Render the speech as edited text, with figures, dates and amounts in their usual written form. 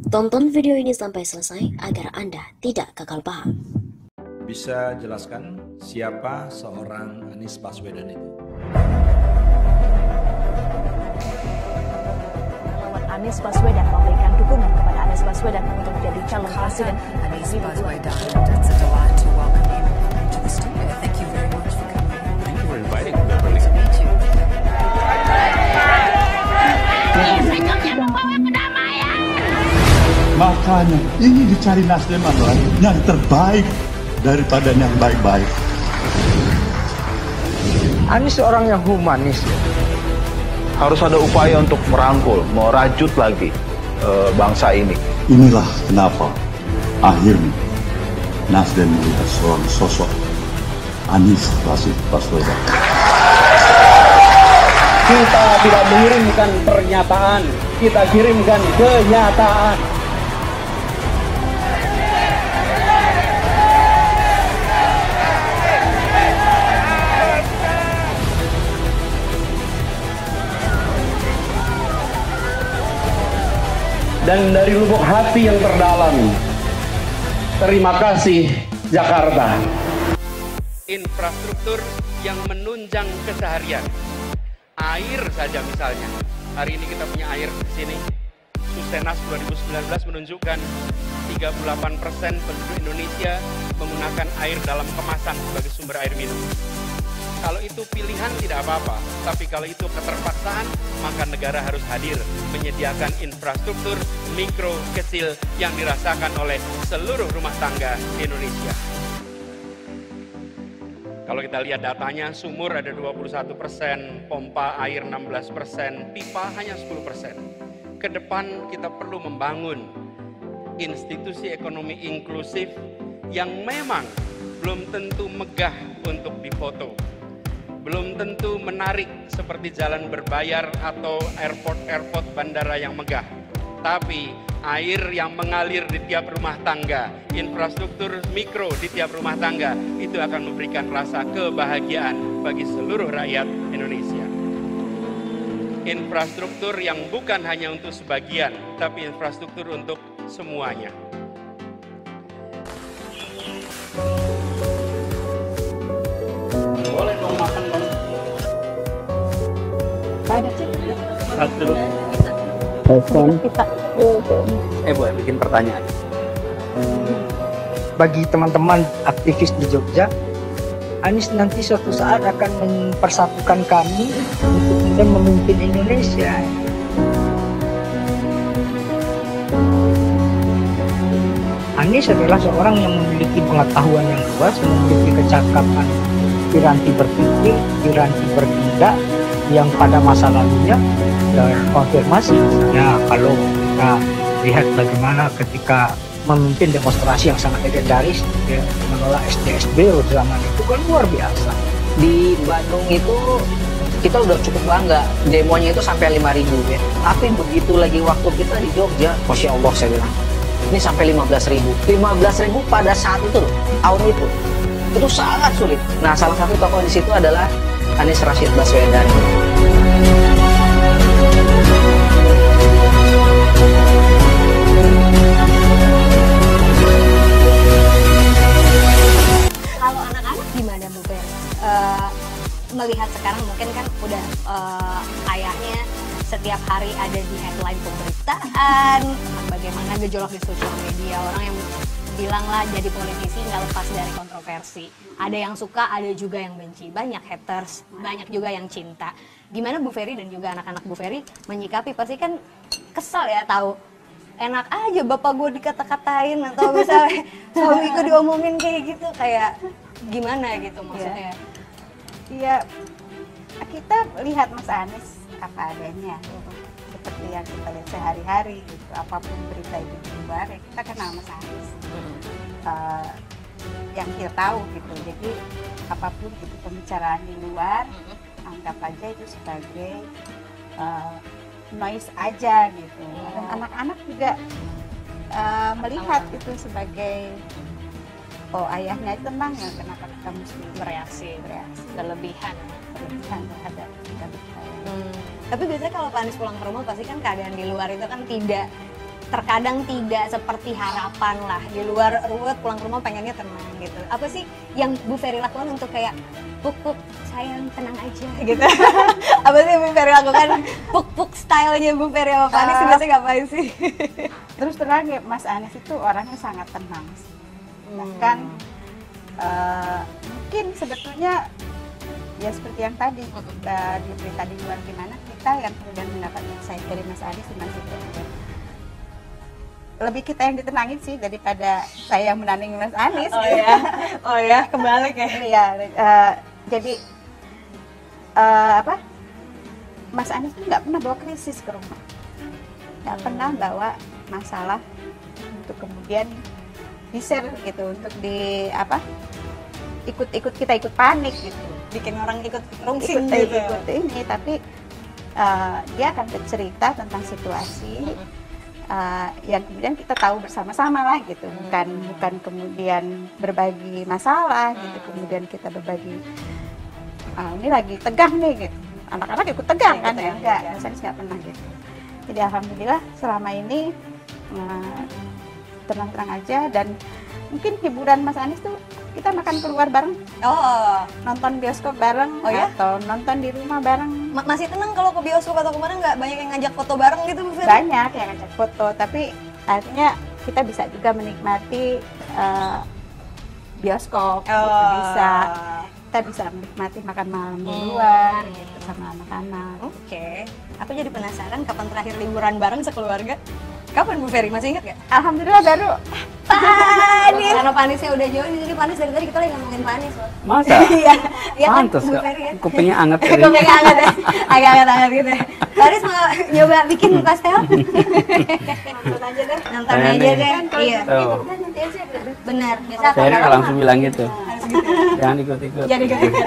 Tonton video ini sampai selesai agar Anda tidak gagal paham. Bisa jelaskan siapa seorang Anies Baswedan itu? Relawan Anies Baswedan memberikan dukungan kepada Anies Baswedan untuk menjadi calon presiden. Anies Baswedan, it's a delight to welcome him to the studio. Thank you very much for coming. Thank you for inviting me, Beverly. To meet you. Makanya ini dicari Nasdem adalah yang terbaik daripada yang baik-baik. Anies seorang yang humanis. Harus ada upaya untuk merangkul, merajut lagi bangsa ini. Inilah kenapa akhirnya Nasdem melihat seorang sosok Anies Baswedan. Kita tidak mengirimkan pernyataan, kita kirimkan kenyataan. Dan dari lubuk hati yang terdalam, terima kasih Jakarta. Infrastruktur yang menunjang keseharian. Air saja misalnya. Hari ini kita punya air di sini. Susenas 2019 menunjukkan 38% penduduk Indonesia menggunakan air dalam kemasan sebagai sumber air minum. Kalau itu pilihan tidak apa-apa, tapi kalau itu keterpaksaan, maka negara harus hadir menyediakan infrastruktur mikro kecil yang dirasakan oleh seluruh rumah tangga di Indonesia. Kalau kita lihat datanya, sumur ada 21%, pompa air 16%, pipa hanya 10%. Ke depan kita perlu membangun institusi ekonomi inklusif yang memang belum tentu megah untuk difoto. Belum tentu menarik seperti jalan berbayar atau airport bandara yang megah. Tapi air yang mengalir di tiap rumah tangga, infrastruktur mikro di tiap rumah tangga, itu akan memberikan rasa kebahagiaan bagi seluruh rakyat Indonesia. Infrastruktur yang bukan hanya untuk sebagian, tapi infrastruktur untuk semuanya. Boleh dong makan dong. Ada sih. Satu. Boleh bikin pertanyaan. Bagi teman-teman aktivis di Jogja, Anies nanti suatu saat akan mempersatukan kami untuk kemudian memimpin Indonesia. Anies adalah seorang yang memiliki pengetahuan yang luas, memiliki kecakapan piranti berpikir, piranti bertindak, yang pada masa lalunya terkonfirmasi. Ya, kalau kita lihat bagaimana ketika memimpin demonstrasi yang sangat legendaris, ya, menolak SDSB zaman itu kan luar biasa. Di Bandung itu kita udah cukup bangga, demonya itu sampai 5.000 ya. Tapi begitu lagi waktu kita di Jogja, Masya Allah saya bilang, ini sampai 15.000. 15.000 pada saat itu loh, tahun itu sangat sulit. Nah, salah satu tokoh di situ adalah Anies Rashid Baswedan. Kalau anak-anak gimana Bu Ben? Melihat sekarang mungkin kan udah ayahnya setiap hari ada di headline pemberitaan, bagaimana gejolak di sosial media, orang yang bilang lah jadi politisi nggak lepas dari kontroversi. Ada yang suka, ada juga yang benci. Banyak haters, banyak juga yang cinta. Gimana Bu Ferry dan juga anak-anak Bu Ferry menyikapi? Pasti kan kesal ya tahu. Enak aja bapak gue dikata-katain atau misalnya suamiku diomongin kayak gitu. Kayak gimana gitu maksudnya? Iya, kita lihat Mas Anies apa adanya. Seperti yang kita lihat sehari-hari gitu, apapun berita itu di luar ya kita kenal Mas Anies. Yang kita tahu gitu, jadi apapun itu pembicaraan di luar anggap aja itu sebagai noise aja gitu. Dan anak-anak juga melihat itu sebagai ayahnya itu tenang ya, kenapa kita mesti bereaksi berlebihan terhadap kita. Tapi biasanya kalau Pak Anies pulang ke rumah pasti kan keadaan di luar itu kan tidak terkadang tidak seperti harapan lah, di luar ruwet, pulang ke rumah pengennya tenang gitu. Apa sih yang Bu Ferry lakukan untuk kayak puk sayang tenang aja gitu? Apa sih yang Bu Ferry lakukan? Puk stylenya Bu Ferry sama Pak Anies biasanya ngapain sih? Terus terang ya, Mas Anies itu orangnya sangat tenang. Bahkan mungkin sebetulnya ya seperti yang tadi di berita di luar, gimana kita yang kemudian mendapat insight dari Mas Anies di Mas itu. Lebih kita yang ditenangin sih daripada saya yang menandingi Mas Anies. Oh ya, kebalik ya. Iya, jadi Mas Anies itu nggak pernah bawa krisis ke rumah, nggak pernah bawa masalah untuk kemudian di-share gitu, untuk ikut kita ikut panik gitu, bikin orang ikut rungsing gitu. Ikut ini, tapi dia akan bercerita tentang situasi yang kemudian kita tahu bersama-sama lah gitu, bukan kemudian berbagi masalah gitu, kemudian kita berbagi ini lagi tegang nih gitu, anak-anak ikut tegang kan ya, enggak, Mas Anies nggak pernah gitu. Jadi alhamdulillah selama ini tenang-tenang aja, dan mungkin hiburan Mas Anies tuh kita makan keluar bareng, nonton bioskop bareng, atau nonton di rumah bareng. Masih tenang kalau ke bioskop atau kemana, nggak banyak yang ngajak foto bareng gitu Bu Ferry? Banyak yang ngajak foto, tapi akhirnya kita bisa juga menikmati bioskop, kita bisa menikmati makan malam di luar gitu sama anak-anak. Oke. Aku jadi penasaran kapan terakhir liburan bareng sekeluarga? Kapan Bu Ferry, masih ingat gak? Alhamdulillah baru. Panis. Karena Panisnya udah jauh, jadi Panis dari tadi kita lagi ngomongin Panis loh. Masa? Iya kan Pantes Bu kak, Ferry ya? kupingnya anget. Kupingnya anget ya, agak anget gitu ya. Panis mau nyoba bikin pastel? Nonton aja deh. Nonton aja deh. Iya. Nanti aja. Benar. Biasa Ferry langsung bilang gitu. Jangan ikut-ikut. Jangan ikut-ikut.